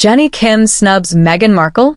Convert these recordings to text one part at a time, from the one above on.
Jennie Kim snubs Meghan Markle?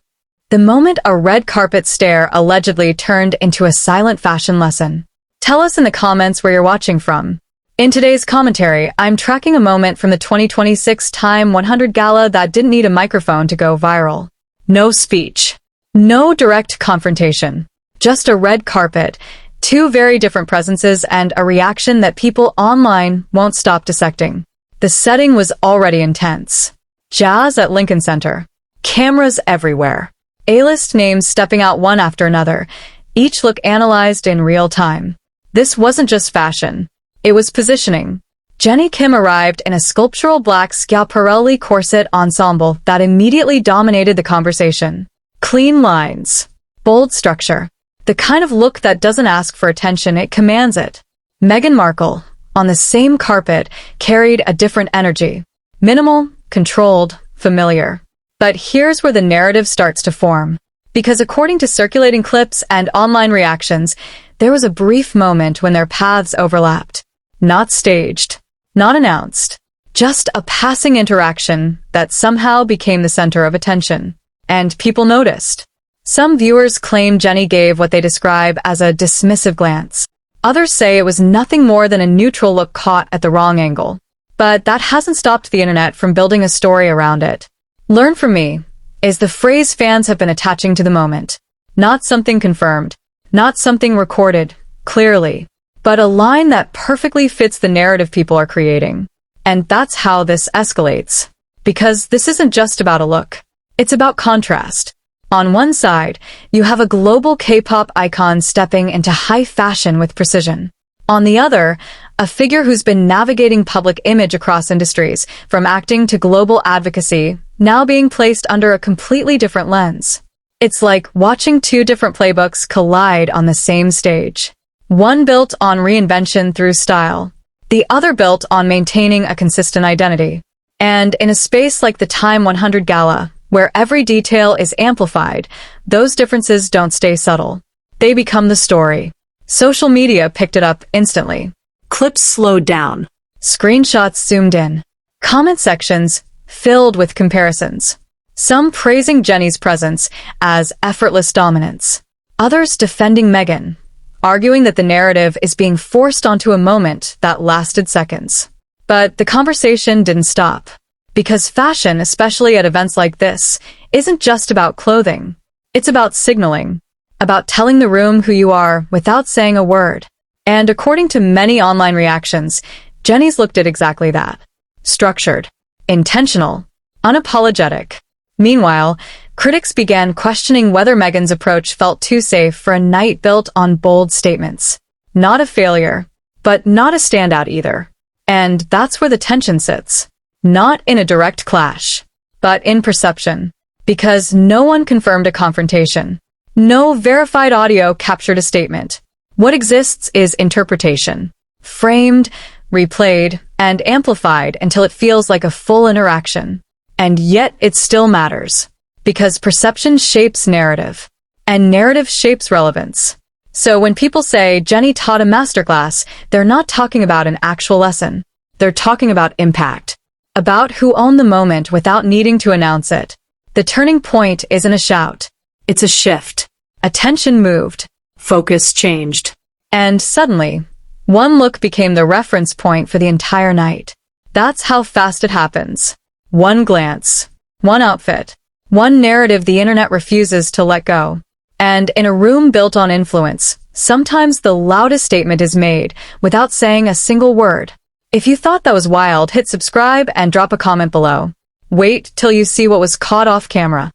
The moment a red carpet stare allegedly turned into a silent fashion lesson. Tell us in the comments where you're watching from. In today's commentary, I'm tracking a moment from the 2026 TIME100 Gala that didn't need a microphone to go viral. No speech. No direct confrontation. Just a red carpet, two very different presences, and a reaction that people online won't stop dissecting. The setting was already intense. Jazz at Lincoln Center. Cameras everywhere. A-list names stepping out one after another, each look analyzed in real time. This wasn't just fashion. It was positioning. Jennie Kim arrived in a sculptural black Schiaparelli corset ensemble that immediately dominated the conversation. Clean lines. Bold structure. The kind of look that doesn't ask for attention, it commands it. Meghan Markle, on the same carpet, carried a different energy. Minimal, controlled, familiar. But here's where the narrative starts to form. Because according to circulating clips and online reactions, there was a brief moment when their paths overlapped. Not staged. Not announced. Just a passing interaction that somehow became the center of attention. And people noticed. Some viewers claim Jennie gave what they describe as a dismissive glance. Others say it was nothing more than a neutral look caught at the wrong angle. But that hasn't stopped the internet from building a story around it. Learn from me is the phrase fans have been attaching to the moment. Not something confirmed, not something recorded, clearly, but a line that perfectly fits the narrative people are creating. And that's how this escalates. Because this isn't just about a look. It's about contrast. On one side, you have a global K-pop icon stepping into high fashion with precision. On the other, a figure who's been navigating public image across industries, from acting to global advocacy, now being placed under a completely different lens. It's like watching two different playbooks collide on the same stage. One built on reinvention through style, the other built on maintaining a consistent identity. And in a space like the TIME100 Gala, where every detail is amplified, those differences don't stay subtle. They become the story. Social media picked it up instantly. Clips slowed down. Screenshots zoomed in. Comment sections filled with comparisons. Some praising Jennie's presence as effortless dominance. Others defending Meghan, arguing that the narrative is being forced onto a moment that lasted seconds. But the conversation didn't stop. Because fashion, especially at events like this, isn't just about clothing. It's about signaling. About telling the room who you are without saying a word. And according to many online reactions, Jennie's looked at exactly that. Structured. Intentional. Unapologetic. Meanwhile, critics began questioning whether Meghan's approach felt too safe for a night built on bold statements. Not a failure, but not a standout either. And that's where the tension sits. Not in a direct clash, but in perception. Because no one confirmed a confrontation. No verified audio captured a statement. What exists is interpretation. Framed, replayed, and amplified until it feels like a full interaction. And yet it still matters. Because perception shapes narrative. And narrative shapes relevance. So when people say Jennie taught a masterclass, they're not talking about an actual lesson. They're talking about impact. About who owned the moment without needing to announce it. The turning point isn't a shout. It's a shift. Attention moved. Focus changed. And suddenly, one look became the reference point for the entire night. That's how fast it happens. One glance. One outfit. One narrative the internet refuses to let go. And in a room built on influence, sometimes the loudest statement is made without saying a single word. If you thought that was wild, hit subscribe and drop a comment below. Wait till you see what was caught off camera.